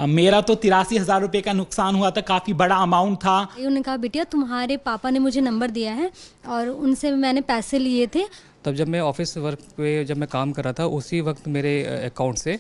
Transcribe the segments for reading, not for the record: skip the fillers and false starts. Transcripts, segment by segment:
मेरा तो 83,000 रुपये का नुकसान हुआ था, काफ़ी बड़ा अमाउंट था। उन्होंने कहा बिटिया तुम्हारे पापा ने मुझे नंबर दिया है और उनसे मैंने पैसे लिए थे। तब जब मैं ऑफिस वर्क पे जब मैं काम कर रहा था उसी वक्त मेरे अकाउंट से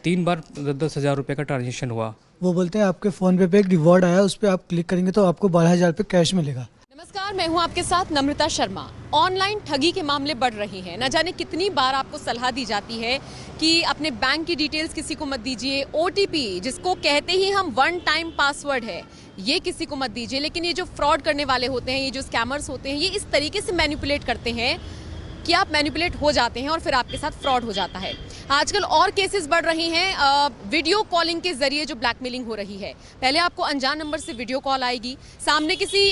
3 बार 10,000 रुपये का ट्रांजेक्शन हुआ। वो बोलते हैं आपके फ़ोन पे एक रिवॉर्ड आया, उस पर आप क्लिक करेंगे तो आपको 12,000 रुपये कैश मिलेगा। नमस्कार, मैं हूं आपके साथ नम्रता शर्मा। ऑनलाइन ठगी के मामले बढ़ रहे हैं। न जाने कितनी बार आपको सलाह दी जाती है कि अपने बैंक की डिटेल्स किसी को मत दीजिए, OTP जिसको कहते ही हम वन टाइम पासवर्ड है, ये किसी को मत दीजिए। लेकिन ये जो फ्रॉड करने वाले होते हैं, ये जो स्कैमर्स होते हैं, ये इस तरीके से मैनिपुलेट करते हैं कि आप मैनिपुलेट हो जाते हैं और फिर आपके साथ फ्रॉड हो जाता है। आजकल और केसेस बढ़ रही हैं, वीडियो कॉलिंग के जरिए जो ब्लैकमेलिंग हो रही है। पहले आपको अनजान नंबर से वीडियो कॉल आएगी, सामने किसी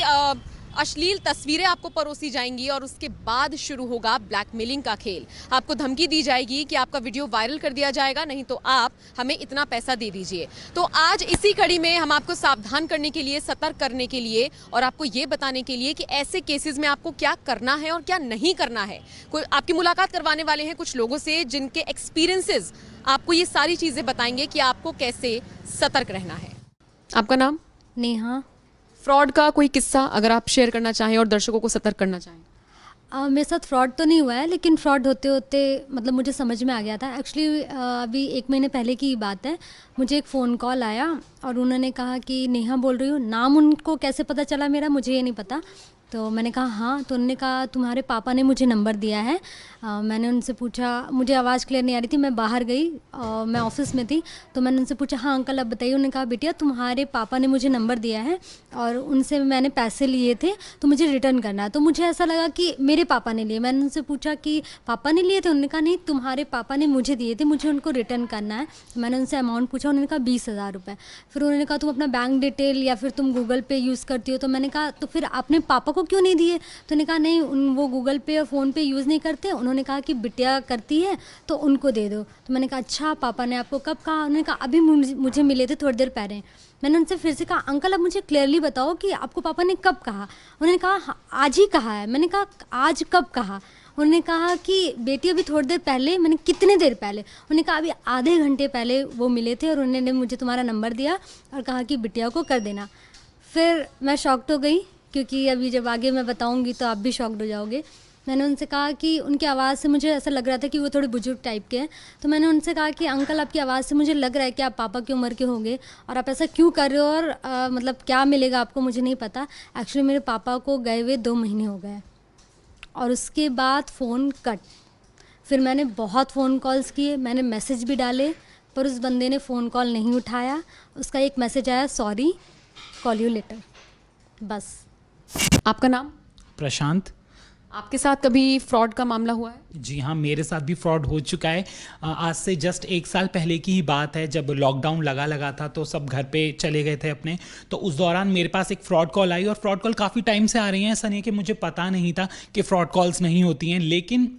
अश्लील तस्वीरें आपको परोसी जाएंगी और उसके बाद शुरू होगा ब्लैकमेलिंग का खेल। आपको धमकी दी जाएगी कि आपका वीडियो वायरल कर दिया जाएगा, नहीं तो आप हमें इतना पैसा दे दीजिए। तो आज इसी कड़ी में हम आपको सावधान करने के लिए, सतर्क करने के लिए और आपको ये बताने के लिए कि ऐसे केसेस में आपको क्या करना है और क्या नहीं करना है। कोई आपकी मुलाकात करवाने वाले हैं कुछ लोगों से जिनके एक्सपीरियंसेस आपको ये सारी चीज़ें बताएंगे कि आपको कैसे सतर्क रहना है। आपका नाम? नेहा। फ्रॉड का कोई किस्सा अगर आप शेयर करना चाहें और दर्शकों को सतर्क करना चाहें। मेरे साथ फ्रॉड तो नहीं हुआ है, लेकिन फ्रॉड होते होते मतलब मुझे समझ में आ गया था। एक्चुअली अभी 1 महीने पहले की बात है, मुझे एक फ़ोन कॉल आया और उन्होंने कहा कि नेहा बोल रही हो। नाम उनको कैसे पता चला मेरा, मुझे ये नहीं पता। तो मैंने कहा हाँ। तो उन्होंने कहा तुम्हारे पापा ने मुझे नंबर दिया है। मैंने उनसे पूछा, मुझे आवाज़ क्लियर नहीं आ रही थी, मैं बाहर गई, मैं ऑफिस में थी। तो मैंने उनसे पूछा हाँ अंकल अब बताइए। उन्होंने कहा बिटिया तुम्हारे पापा ने मुझे नंबर दिया है और उनसे मैंने पैसे लिए थे तो मुझे रिटर्न करना है। तो मुझे ऐसा लगा कि मेरे पापा ने लिए। मैंने उनसे पूछा कि पापा ने लिए थे? उन्होंने कहा नहीं तुम्हारे पापा ने मुझे दिए थे, मुझे उनको रिटर्न करना है। तो मैंने उनसे अमाउंट पूछा, उन्होंने कहा 20,000 रुपये। फिर उन्होंने कहा तुम अपना बैंक डिटेल या फिर तुम गूगल पे यूज़ करती हो। तो मैंने कहा तो फिर आपने पापा को क्यों नहीं दिए? तो उन्होंने कहा नहीं वो गूगल पे और फ़ोन पे यूज़ नहीं करते। उन्होंने कहा कि बिटिया करती है तो उनको दे दो। तो मैंने कहा अच्छा पापा ने आपको कब कहा? उन्होंने कहा अभी मुझे मिले थे थोड़ी देर पहले। मैंने उनसे फिर से कहा अंकल अब मुझे क्लियरली बताओ कि आपको पापा ने कब कहा? उन्होंने कहा हाँ, आज ही कहा है। मैंने कहा आज कब कहा? उन्होंने कहा कि बेटी अभी थोड़ी देर पहले। मैंने कितने देर पहले? उन्होंने कहा अभी आधे घंटे पहले वो मिले थे और उन्होंने मुझे तुम्हारा नंबर दिया और कहा कि बिटिया को कर देना। फिर मैं शॉक्ड हो गई, क्योंकि अभी जब आगे मैं बताऊंगी तो आप भी शॉक्ड हो जाओगे। मैंने उनसे कहा कि उनकी आवाज़ से मुझे ऐसा लग रहा था कि वो थोड़े बुजुर्ग टाइप के हैं। तो मैंने उनसे कहा कि अंकल आपकी आवाज़ से मुझे लग रहा है कि आप पापा की उम्र के होंगे और आप ऐसा क्यों कर रहे हो और मतलब क्या मिलेगा आपको मुझे नहीं पता। एक्चुअली मेरे पापा को गए हुए 2 महीने हो गए और उसके बाद फ़ोन कट। फिर मैंने बहुत फ़ोन कॉल्स किए, मैंने मैसेज भी डाले, पर उस बंदे ने फ़ोन कॉल नहीं उठाया। उसका एक मैसेज आया सॉरी कॉल यू लेटर, बस। आपका नाम? प्रशांत। आपके साथ कभी फ्रॉड का मामला हुआ है? जी हाँ, मेरे साथ भी फ्रॉड हो चुका है। आज से जस्ट 1 साल पहले की ही बात है, जब लॉकडाउन लगा था तो सब घर पे चले गए थे अपने। तो उस दौरान मेरे पास एक फ़्रॉड कॉल आई और फ्रॉड कॉल काफ़ी टाइम से आ रही हैं। ऐसा नहीं कि मुझे पता नहीं था कि फ़्रॉड कॉल्स नहीं होती हैं, लेकिन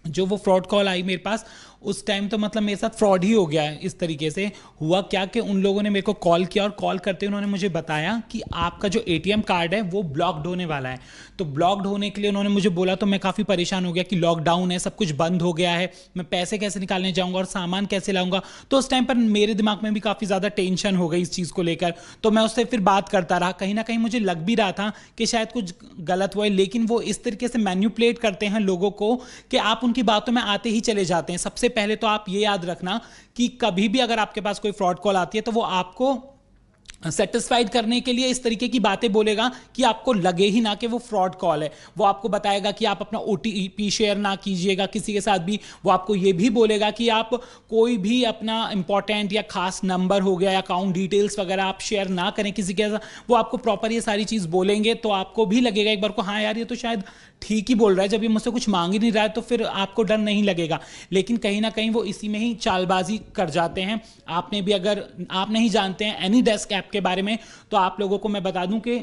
जो वो फ्रॉड कॉल आई मेरे पास उस टाइम तो मतलब मेरे साथ फ्रॉड ही हो गया है। इस तरीके से हुआ क्या कि उन लोगों ने मेरे को कॉल किया और कॉल करते उन्होंने मुझे बताया कि आपका जो ATM कार्ड है वो ब्लॉक्ड होने वाला है। तो ब्लॉक्ड होने के लिए उन्होंने मुझे बोला, तो मैं काफ़ी परेशान हो गया कि लॉकडाउन है, सब कुछ बंद हो गया है, मैं पैसे कैसे निकालने जाऊँगा और सामान कैसे लाऊँगा। तो उस टाइम पर मेरे दिमाग में भी काफ़ी ज़्यादा टेंशन हो गई इस चीज़ को लेकर। तो मैं उससे फिर बात करता रहा, कहीं ना कहीं मुझे लग भी रहा था कि शायद कुछ गलत हुआ है, लेकिन वो इस तरीके से मैन्युपुलेट करते हैं लोगों को कि आप उनकी बातों में आते ही चले जाते हैं। सबसे पहले तो आप ये याद रखना कि कभी भी अगर आपके पास कोई फ्रॉड कॉल आती है तो वो आपको सेटिस्फाइड करने के लिए इस तरीके की बातें बोलेगा कि आपको लगे ही ना कि वो फ्रॉड कॉल है। वो आपको बताएगा कि आप अपना OTP शेयर ना कीजिएगा किसी के साथ भी। वो आपको ये भी बोलेगा कि आप कोई भी अपना इंपॉर्टेंट या खास नंबर हो गया, अकाउंट डिटेल्स वगैरह आप शेयर ना करें किसी के साथ। वो आपको प्रॉपर ये सारी चीज़ बोलेंगे तो आपको भी लगेगा एक बार को हाँ यार ये तो शायद ठीक ही बोल रहा है, जब ये मुझसे कुछ मांग ही नहीं रहा है तो फिर आपको डर नहीं लगेगा। लेकिन कहीं ना कहीं वो इसी में ही चालबाजी कर जाते हैं। आपने भी, अगर आप नहीं जानते हैं एनी डेस्क ऐप के बारे में, तो आप लोगों को मैं बता दूं कि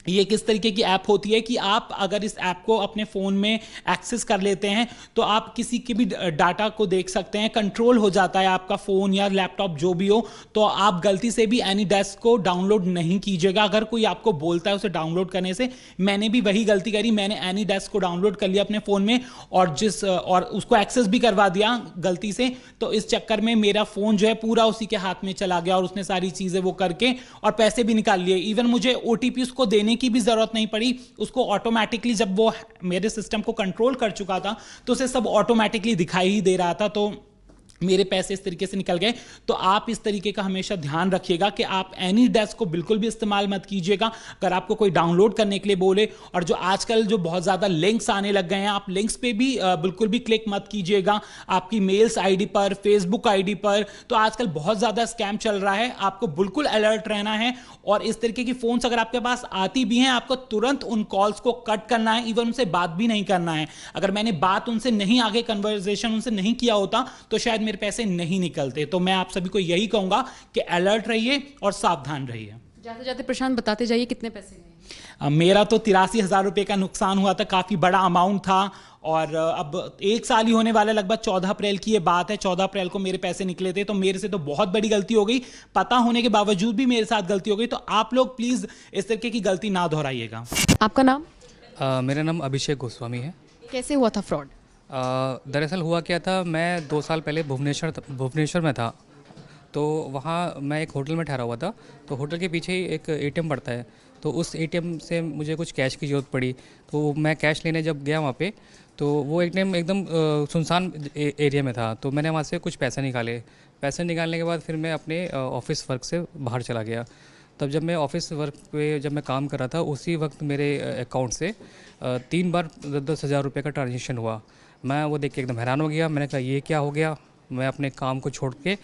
ये किस तरीके की ऐप होती है कि आप अगर इस ऐप को अपने फ़ोन में एक्सेस कर लेते हैं तो आप किसी के भी डाटा को देख सकते हैं, कंट्रोल हो जाता है आपका फ़ोन या लैपटॉप जो भी हो। तो आप गलती से भी एनीडेस्क को डाउनलोड नहीं कीजिएगा। अगर कोई आपको बोलता है उसे डाउनलोड करने से, मैंने भी वही गलती करी, मैंने एनीडेस्क को डाउनलोड कर लिया अपने फ़ोन में और उसको एक्सेस भी करवा दिया गलती से। तो इस चक्कर में मेरा फ़ोन जो है पूरा उसी के हाथ में चला गया और उसने सारी चीज़ें वो करके और पैसे भी निकाल लिए। इवन मुझे OTP उसको देने की भी जरूरत नहीं पड़ी, उसको ऑटोमेटिकली जब वो मेरे सिस्टम को कंट्रोल कर चुका था तो उसे सब ऑटोमेटिकली दिखाई ही दे रहा था। तो मेरे पैसे इस तरीके से निकल गए। तो आप इस तरीके का हमेशा ध्यान रखिएगा कि आप एनीडेस्क को बिल्कुल भी इस्तेमाल मत कीजिएगा। अगर आपको कोई डाउनलोड करने के लिए बोले, और जो आजकल जो बहुत ज़्यादा लिंक्स आने लग गए हैं, आप लिंक्स पे भी बिल्कुल भी क्लिक मत कीजिएगा। आपकी मेल्स आईडी पर, फेसबुक आईडी पर तो आजकल बहुत ज़्यादा स्कैम चल रहा है, आपको बिल्कुल अलर्ट रहना है। और इस तरीके की फ़ोन्स अगर आपके पास आती भी हैं, आपको तुरंत उन कॉल्स को कट करना है, इवन उनसे बात भी नहीं करना है। अगर मैंने बात उनसे नहीं, आगे कन्वर्सेशन उनसे नहीं किया होता तो शायद मेरे पैसे नहीं निकलते। तो मैं आप सभी को यही कहूंगा कि अलर्ट रहिए और सावधान रहिए। जाते जाते प्रशांत बताते जाइए कितने पैसे गए। मेरा तो 83,000 रुपये का नुकसान हुआ था, काफ़ी बड़ा अमाउंट था। और अब 1 साल ही होने वाला, लगभग 14 अप्रैल की ये बात है। 14 अप्रैल को मेरे पैसे निकले थे, तो मेरे से तो बहुत बड़ी गलती हो गई। पता होने के बावजूद भी मेरे साथ गलती हो गई। तो आप लोग प्लीज़ इस तरीके की गलती ना दोहराइएगा। आपका नाम? मेरा नाम अभिषेक गोस्वामी है। कैसे हुआ था फ्रॉड? दरअसल हुआ क्या था, मैं 2 साल पहले भुवनेश्वर में था। तो वहाँ मैं एक होटल में ठहरा हुआ था। तो होटल के पीछे ही एक ATM पड़ता है। तो उस ATM से मुझे कुछ कैश की ज़रूरत पड़ी। तो मैं कैश लेने जब गया वहाँ पे, तो वो एकदम सुनसान एरिया में था। तो मैंने वहाँ से कुछ पैसे निकाले। पैसे निकालने के बाद फिर मैं अपने ऑफिस वर्क से बाहर चला गया। तब जब मैं ऑफिस वर्क पे जब मैं काम कर रहा था, उसी वक्त मेरे अकाउंट से 3 बार 10,000 रुपये का ट्रांजेक्शन हुआ। मैं वो देख के एकदम हैरान हो गया। मैंने कहा ये क्या हो गया। मैं अपने काम को छोड़ के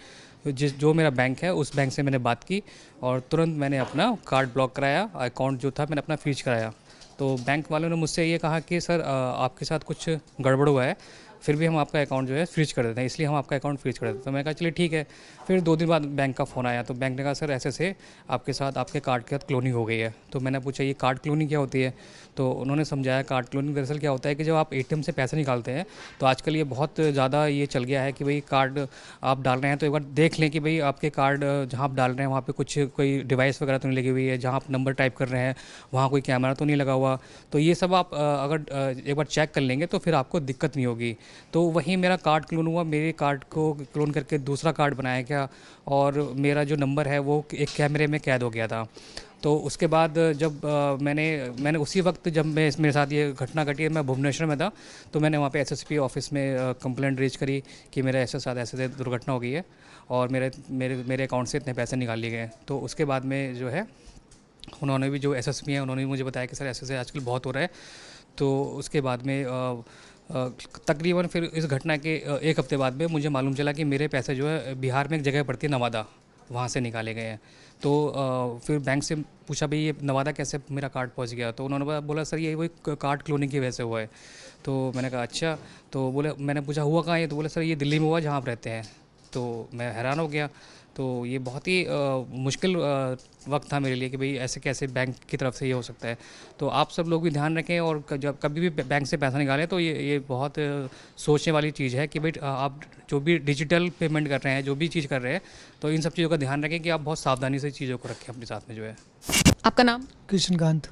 जो मेरा बैंक है उस बैंक से मैंने बात की और तुरंत मैंने अपना कार्ड ब्लॉक कराया, अकाउंट जो था मैंने अपना फ्रीज कराया। तो बैंक वालों ने मुझसे ये कहा कि सर आपके साथ कुछ गड़बड़ हुआ है, फिर भी हम आपका अकाउंट जो है फ्रीज कर देते हैं, इसलिए हम आपका अकाउंट फ्रीज कर देते हैं। तो मैं कहा चलिए ठीक है। फिर 2 दिन बाद बैंक का फ़ोन आया। तो बैंक ने कहा सर ऐसे आपके साथ आपके कार्ड के साथ क्लोनिंग हो गई है। तो मैंने पूछा ये कार्ड क्लोनिंग क्या होती है। तो उन्होंने समझाया कार्ड क्लोनिंग दरअसल क्या होता है कि जब आप ATM से पैसे निकालते हैं, तो आजकल ये बहुत ज़्यादा ये चल गया है कि भाई कार्ड आप डाल रहे हैं तो एक बार देख लें कि भाई आपके कार्ड जहाँ आप डाल रहे हैं वहाँ पे कुछ कोई डिवाइस वगैरह तो नहीं लगी हुई है, जहाँ आप नंबर टाइप कर रहे हैं वहाँ कोई कैमरा तो नहीं लगा हुआ। तो ये सब आप अगर एक बार चेक कर लेंगे तो फिर आपको दिक्कत नहीं होगी। तो वहीं मेरा कार्ड क्लोन हुआ। मेरे कार्ड को क्लोन करके दूसरा कार्ड बनाया गया और मेरा जो नंबर है वो एक कैमरे में कैद हो गया था। तो उसके बाद जब मैंने उसी वक्त जब मेरे साथ ये घटना घटी, मैं भुवनेश्वर में था, तो मैंने वहाँ पे SSP ऑफिस में कंप्लेंट रेज करी कि मेरे ऐसे दुर्घटना हो गई है और मेरे अकाउंट से इतने पैसे निकाल लिए गए। तो उसके बाद में जो है उन्होंने भी, जो SSP हैं, उन्होंने भी मुझे बताया कि सर ऐसे आजकल बहुत हो रहा है। तो उसके बाद में तकरीबन फिर इस घटना के 1 हफ्ते बाद में मुझे मालूम चला कि मेरे पैसे जो है बिहार में एक जगह पड़ती है नवादा, वहाँ से निकाले गए हैं। तो फिर बैंक से पूछा भाई ये नवादा कैसे मेरा कार्ड पहुँच गया। तो उन्होंने बोला सर ये वही कार्ड क्लोनिंग की वजह से हुआ है। तो मैंने कहा अच्छा। तो बोले, मैंने पूछा हुआ कहाँ है। तो बोले सर ये दिल्ली में हुआ जहाँ आप रहते हैं। तो मैं हैरान हो गया। तो ये बहुत ही मुश्किल वक्त था मेरे लिए कि भाई ऐसे कैसे बैंक की तरफ से ये हो सकता है। तो आप सब लोग भी ध्यान रखें और जब कभी भी बैंक से पैसा निकालें तो ये बहुत सोचने वाली चीज़ है कि भाई आप जो भी डिजिटल पेमेंट कर रहे हैं, जो भी चीज़ कर रहे हैं, तो इन सब चीज़ों का ध्यान रखें कि आप बहुत सावधानी से चीज़ों को रखें अपने साथ में जो है। आपका नाम? कृष्णकांत।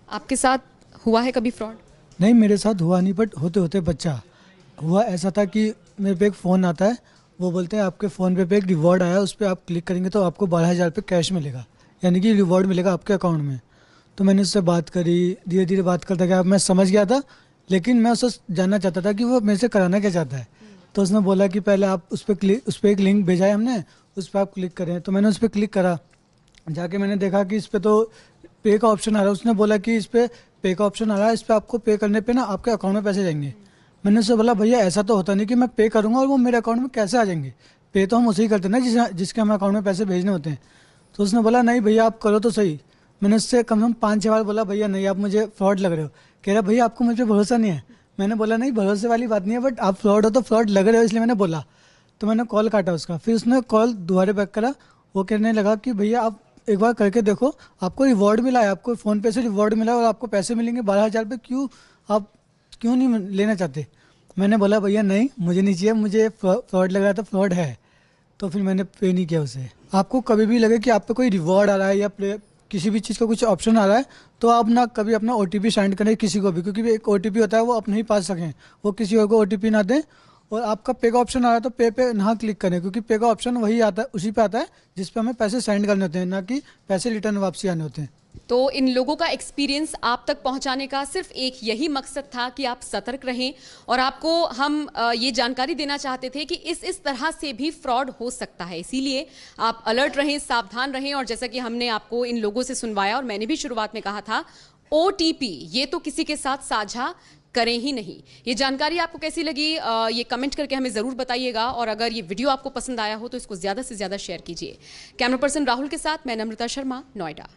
आपके साथ हुआ है कभी फ्रॉड? नहीं, मेरे साथ हुआ नहीं, बट होते होते बच्चा हुआ। ऐसा था कि मेरे पे एक फ़ोन आता है, वो बोलते हैं आपके फ़ोन पे एक रिवॉर्ड आया, उस पर आप क्लिक करेंगे तो आपको 12,000 रुपये कैश मिलेगा, यानी कि रिवॉर्ड मिलेगा आपके अकाउंट में। तो मैंने उससे बात करी, धीरे धीरे बात करता गया। मैं समझ गया था, लेकिन मैं उससे जानना चाहता था कि वो मेरे से कराना क्या चाहता है। तो उसने बोला कि पहले आप उस पर एक लिंक भेजा है हमने, उस पर आप क्लिक करें। तो मैंने उस पर क्लिक करा, जाके मैंने देखा कि इस पर तो पे का ऑप्शन आ रहा है। उसने बोला कि इस पर पे का ऑप्शन आ रहा है, इस पर आपको पे करने पे ना आपके अकाउंट में पैसे जाएंगे। मैंने उससे बोला भैया ऐसा तो होता नहीं कि मैं पे करूँगा और वो मेरे अकाउंट में कैसे आ जाएंगे, पे तो हम उसे ही करते हैं ना जिसके हमें अकाउंट में पैसे भेजने होते हैं। तो उसने बोला नहीं भैया आप करो तो सही। मैंने उससे कम से कम 5-6 बार बोला भैया नहीं आप मुझे फ्रॉड लग रहे हो। कह रहा भैया आपको मुझ पर भरोसा नहीं है। मैंने बोला नहीं भरोसे वाली बात नहीं है, बट आप फ्रॉड हो तो फ्रॉड लग रहे हो, इसलिए मैंने बोला। तो मैंने कॉल काटा उसका। फिर उसने कॉल दोबारा बैक करा, वो कहने लगा कि भैया आप एक बार करके देखो, आपको रिवॉर्ड मिला है, आपको फ़ोन पे से रिवॉर्ड मिला है और आपको पैसे मिलेंगे 12,000 रुपये, आप क्यों नहीं लेना चाहते? मैंने बोला भैया नहीं, मुझे नहीं चाहिए, मुझे फ्रॉड लग रहा था, फ्रॉड है। तो फिर मैंने पे नहीं किया उसे। आपको कभी भी लगे कि आप पे कोई रिवॉर्ड आ रहा है या किसी भी चीज़ का कुछ ऑप्शन आ रहा है, तो आप ना कभी अपना OTP सेंड करें किसी को भी, क्योंकि एक OTP होता है वो अपने ही पास रखें, वो किसी और को OTP ना दें। और आपका पे का ऑप्शन आ रहा है तो पे ना क्लिक करें, क्योंकि पे का ऑप्शन वही आता है, उसी पे आता है जिस पे हमें पैसे सेंड करने होते हैं, ना कि पैसे रिटर्न वापसी आने होते हैं। तो इन लोगों का एक्सपीरियंस आप तक पहुंचाने का सिर्फ एक यही मकसद था कि आप सतर्क रहें, और आपको हम ये जानकारी देना चाहते थे कि इस तरह से भी फ्रॉड हो सकता है, इसीलिए आप अलर्ट रहें, सावधान रहें। और जैसा कि हमने आपको इन लोगों से सुनवाया और मैंने भी शुरुआत में कहा था, OTP ये तो किसी के साथ साझा करें ही नहीं। ये जानकारी आपको कैसी लगी ये कमेंट करके हमें ज़रूर बताइएगा, और अगर ये वीडियो आपको पसंद आया हो तो इसको ज़्यादा से ज़्यादा शेयर कीजिए। कैमरा पर्सन राहुल के साथ मैं नम्रता शर्मा, नोएडा।